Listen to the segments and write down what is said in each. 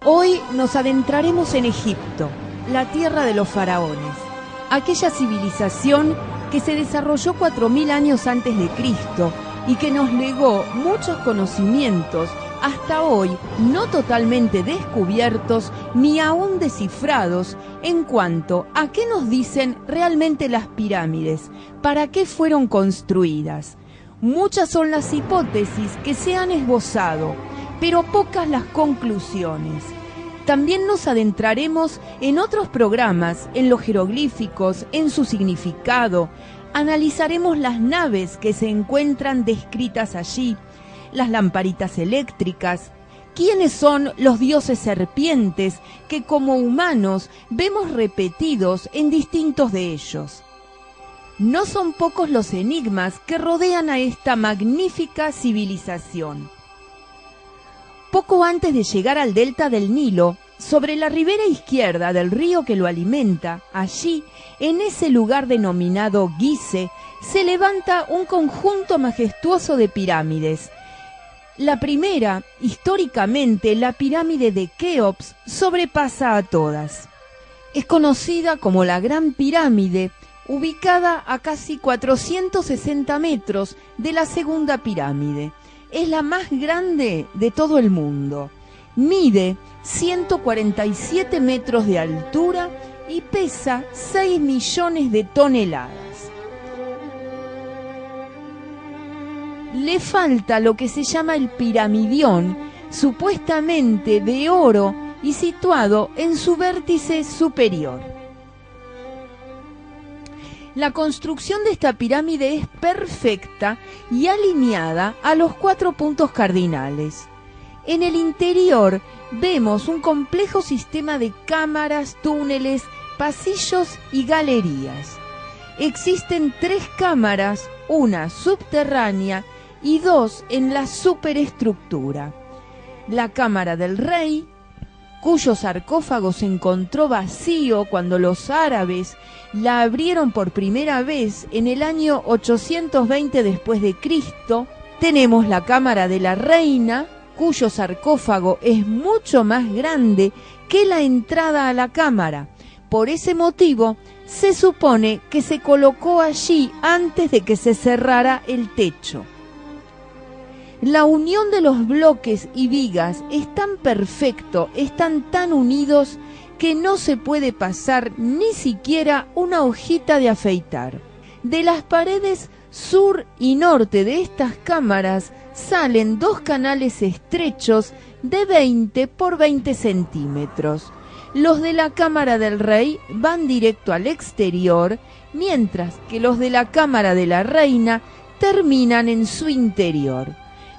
Hoy nos adentraremos en Egipto, la tierra de los faraones, aquella civilización que se desarrolló 4000 años antes de Cristo y que nos legó muchos conocimientos hasta hoy no totalmente descubiertos ni aún descifrados en cuanto a qué nos dicen realmente las pirámides, para qué fueron construidas. Muchas son las hipótesis que se han esbozado, pero pocas las conclusiones. También nos adentraremos en otros programas, en los jeroglíficos, en su significado. Analizaremos las naves que se encuentran descritas allí, las lamparitas eléctricas, quiénes son los dioses serpientes que como humanos vemos repetidos en distintos de ellos. No son pocos los enigmas que rodean a esta magnífica civilización. Poco antes de llegar al delta del Nilo, sobre la ribera izquierda del río que lo alimenta, allí, en ese lugar denominado Gizeh, se levanta un conjunto majestuoso de pirámides. La primera, históricamente, la pirámide de Keops, sobrepasa a todas. Es conocida como la Gran Pirámide, ubicada a casi 460 metros de la segunda pirámide. Es la más grande de todo el mundo. Mide 147 metros de altura y pesa 6 millones de toneladas. Le falta lo que se llama el piramidión, supuestamente de oro y situado en su vértice superior. La construcción de esta pirámide es perfecta y alineada a los 4 puntos cardinales. En el interior vemos un complejo sistema de cámaras, túneles, pasillos y galerías. Existen 3 cámaras, una subterránea y 2 en la superestructura. La cámara del rey, cuyo sarcófago se encontró vacío cuando los árabes la abrieron por primera vez en el año 820 después de Cristo. Tenemos la cámara de la reina, cuyo sarcófago es mucho más grande que la entrada a la cámara. Por ese motivo, se supone que se colocó allí antes de que se cerrara el techo. La unión de los bloques y vigas es tan perfecto, están tan unidos, que no se puede pasar ni siquiera una hojita de afeitar. De las paredes sur y norte de estas cámaras salen 2 canales estrechos de 20 por 20 centímetros. Los de la cámara del rey van directo al exterior, mientras que los de la cámara de la reina terminan en su interior.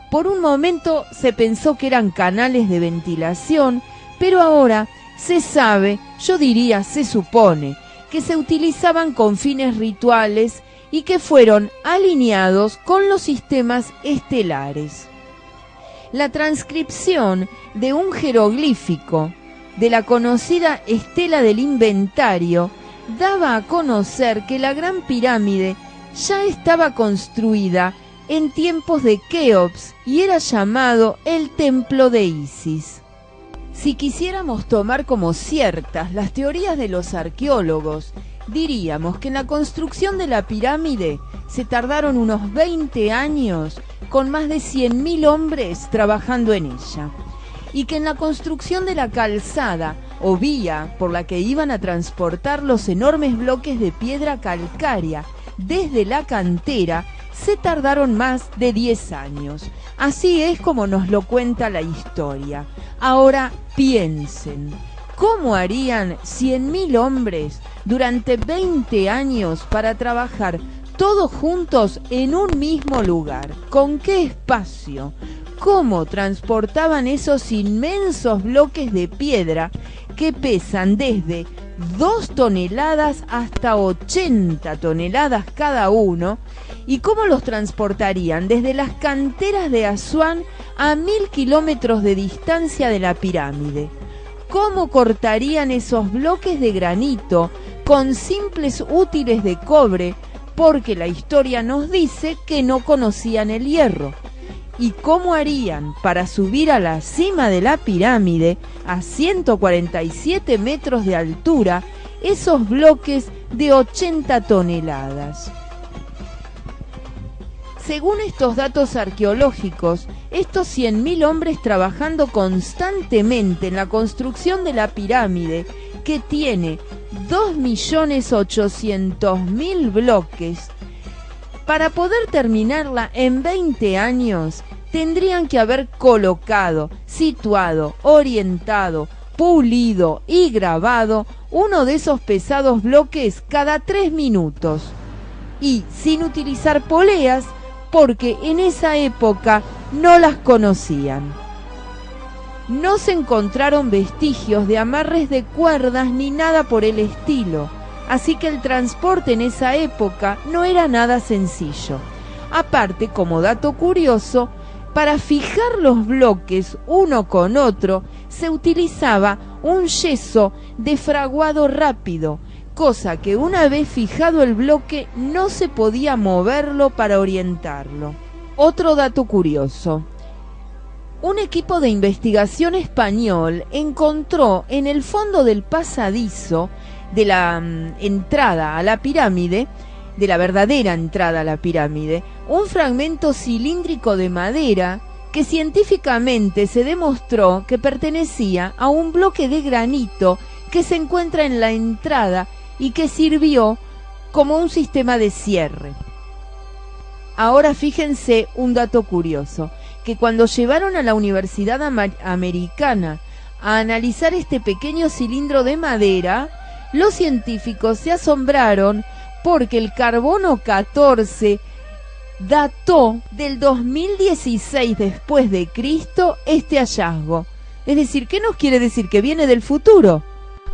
Por un momento se pensó que eran canales de ventilación, pero ahora se sabe, yo diría se supone, que se utilizaban con fines rituales y que fueron alineados con los sistemas estelares. La transcripción de un jeroglífico de la conocida Estela del Inventario daba a conocer que la Gran Pirámide ya estaba construida en tiempos de Keops y era llamado el Templo de Isis. Si quisiéramos tomar como ciertas las teorías de los arqueólogos, diríamos que en la construcción de la pirámide se tardaron unos 20 años con más de 100.000 hombres trabajando en ella, y que en la construcción de la calzada o vía por la que iban a transportar los enormes bloques de piedra calcárea desde la cantera se tardaron más de 10 años. Así es como nos lo cuenta la historia. Ahora piensen, ¿cómo harían 100.000 hombres durante 20 años para trabajar todos juntos en un mismo lugar? ¿Con qué espacio? ¿Cómo transportaban esos inmensos bloques de piedra que pesan desde 2 toneladas hasta 80 toneladas cada uno? ¿Y cómo los transportarían desde las canteras de Asuán a 1000 kilómetros de distancia de la pirámide? ¿Cómo cortarían esos bloques de granito con simples útiles de cobre? Porque la historia nos dice que no conocían el hierro. y cómo harían para subir a la cima de la pirámide, a 147 metros de altura, esos bloques de 80 toneladas. Según estos datos arqueológicos, estos 100.000 hombres trabajando constantemente en la construcción de la pirámide, que tiene 2.800.000 bloques, para poder terminarla en 20 años, tendrían que haber colocado, situado, orientado, pulido y grabado uno de esos pesados bloques cada 3 minutos. Y sin utilizar poleas, porque en esa época no las conocían. No se encontraron vestigios de amarres de cuerdas ni nada por el estilo, así que el transporte en esa época no era nada sencillo. Aparte, como dato curioso, para fijar los bloques uno con otro se utilizaba un yeso de fraguado rápido, cosa que una vez fijado el bloque no se podía moverlo para orientarlo. Otro dato curioso: un equipo de investigación español encontró en el fondo del pasadizo de la entrada a la pirámide, de la verdadera entrada a la pirámide, un fragmento cilíndrico de madera que científicamente se demostró que pertenecía a un bloque de granito que se encuentra en la entrada y que sirvió como un sistema de cierre. Ahora fíjense un dato curioso, que cuando llevaron a la Universidad Americana a analizar este pequeño cilindro de madera, los científicos se asombraron porque el carbono 14 dató del 2016 después de Cristo este hallazgo. Es decir, ¿qué nos quiere decir? Que viene del futuro.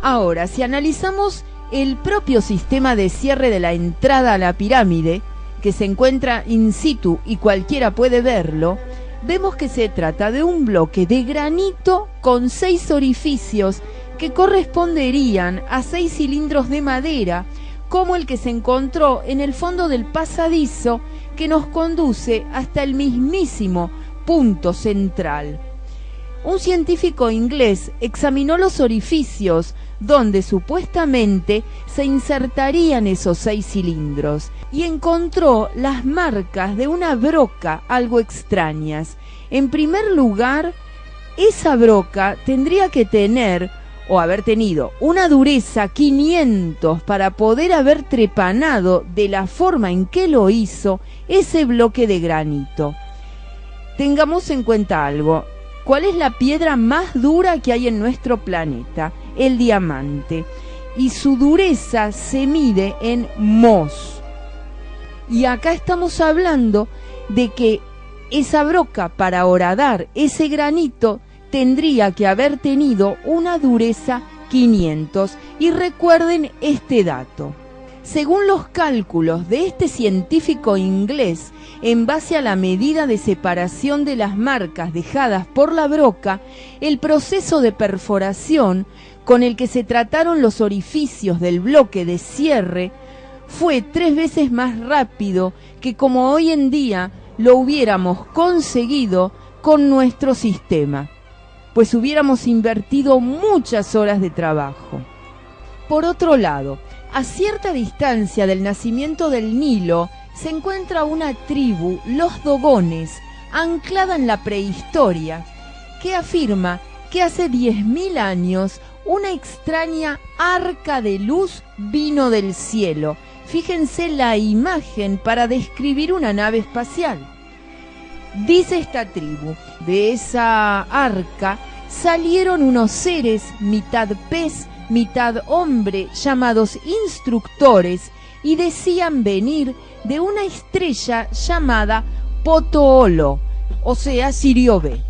Ahora, si analizamos el propio sistema de cierre de la entrada a la pirámide, que se encuentra in situ y cualquiera puede verlo, vemos que se trata de un bloque de granito con 6 orificios que corresponderían a 6 cilindros de madera, como el que se encontró en el fondo del pasadizo que nos conduce hasta el mismísimo punto central. Un científico inglés examinó los orificios donde supuestamente se insertarían esos 6 cilindros y encontró las marcas de una broca algo extrañas. En primer lugar, esa broca tendría que tener o haber tenido una dureza 500 para poder haber trepanado de la forma en que lo hizo ese bloque de granito. Tengamos en cuenta algo. ¿Cuál es la piedra más dura que hay en nuestro planeta? El diamante. Y su dureza se mide en mos. Y acá estamos hablando de que esa broca, para horadar ese granito, tendría que haber tenido una dureza 500. Y recuerden este dato. Según los cálculos de este científico inglés, en base a la medida de separación de las marcas dejadas por la broca, el proceso de perforación con el que se trataron los orificios del bloque de cierre fue 3 veces más rápido que como hoy en día lo hubiéramos conseguido con nuestro sistema, pues hubiéramos invertido muchas horas de trabajo. Por otro lado, a cierta distancia del nacimiento del Nilo se encuentra una tribu, los Dogones, anclada en la prehistoria, que afirma que hace 10.000 años una extraña arca de luz vino del cielo. Fíjense la imagen para describir una nave espacial. Dice esta tribu, de esa arca salieron unos seres mitad pez, mitad hombre, llamados instructores, y decían venir de una estrella llamada Potoolo, o sea, Sirio B.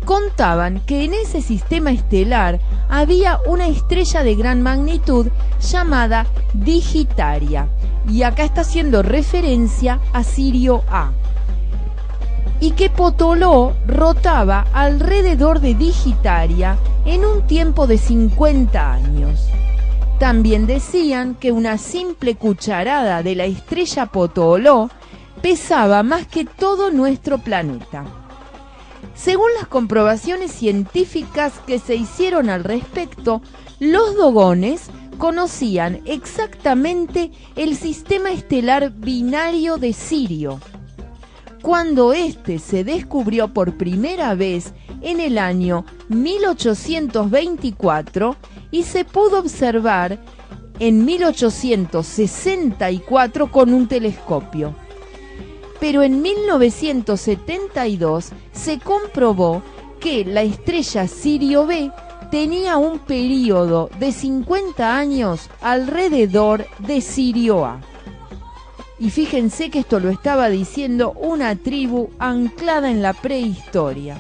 Contaban que en ese sistema estelar había una estrella de gran magnitud llamada Digitaria, y acá está haciendo referencia a Sirio A, y que Potoolo rotaba alrededor de Digitaria en un tiempo de 50 años. También decían que una simple cucharada de la estrella Potoolo pesaba más que todo nuestro planeta. Según las comprobaciones científicas que se hicieron al respecto, los dogones conocían exactamente el sistema estelar binario de Sirio. Cuando este se descubrió por primera vez en el año 1824 y se pudo observar en 1864 con un telescopio. Pero en 1972 se comprobó que la estrella Sirio B tenía un período de 50 años alrededor de Sirio A. Y fíjense que esto lo estaba diciendo una tribu anclada en la prehistoria.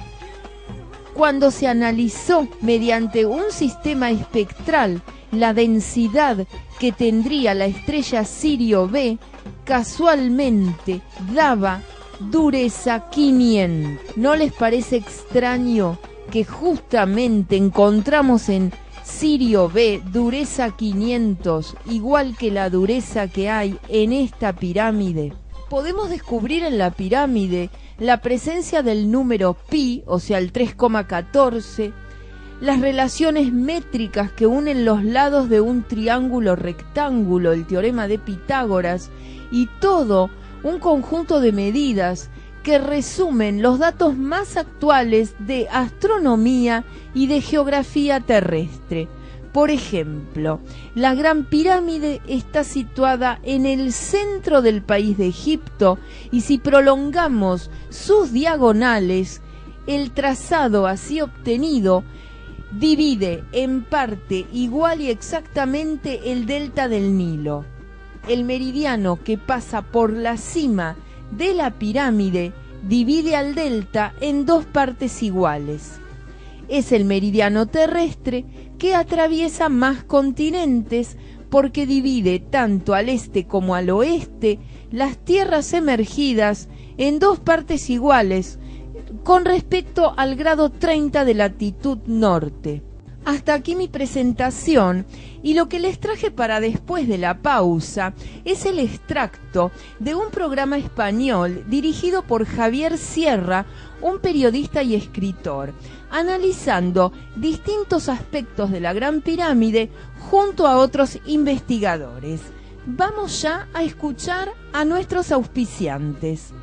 Cuando se analizó mediante un sistema espectral la densidad que tendría la estrella Sirio B, casualmente daba dureza 500. ¿No les parece extraño que justamente encontramos en Sirio B dureza 500, igual que la dureza que hay en esta pirámide? Podemos descubrir en la pirámide la presencia del número pi, o sea el 3,14, las relaciones métricas que unen los lados de un triángulo rectángulo, el teorema de Pitágoras, y todo un conjunto de medidas que resumen los datos más actuales de astronomía y de geografía terrestre. Por ejemplo, la Gran Pirámide está situada en el centro del país de Egipto y si prolongamos sus diagonales, el trazado así obtenido divide en parte igual y exactamente el delta del Nilo. El meridiano que pasa por la cima de la pirámide divide al delta en dos partes iguales. Es el meridiano terrestre que atraviesa más continentes porque divide tanto al este como al oeste las tierras emergidas en dos partes iguales con respecto al grado 30 de latitud norte. Hasta aquí mi presentación y lo que les traje para después de la pausa es el extracto de un programa español dirigido por Javier Sierra, un periodista y escritor, analizando distintos aspectos de la Gran Pirámide junto a otros investigadores. Vamos ya a escuchar a nuestros auspiciantes.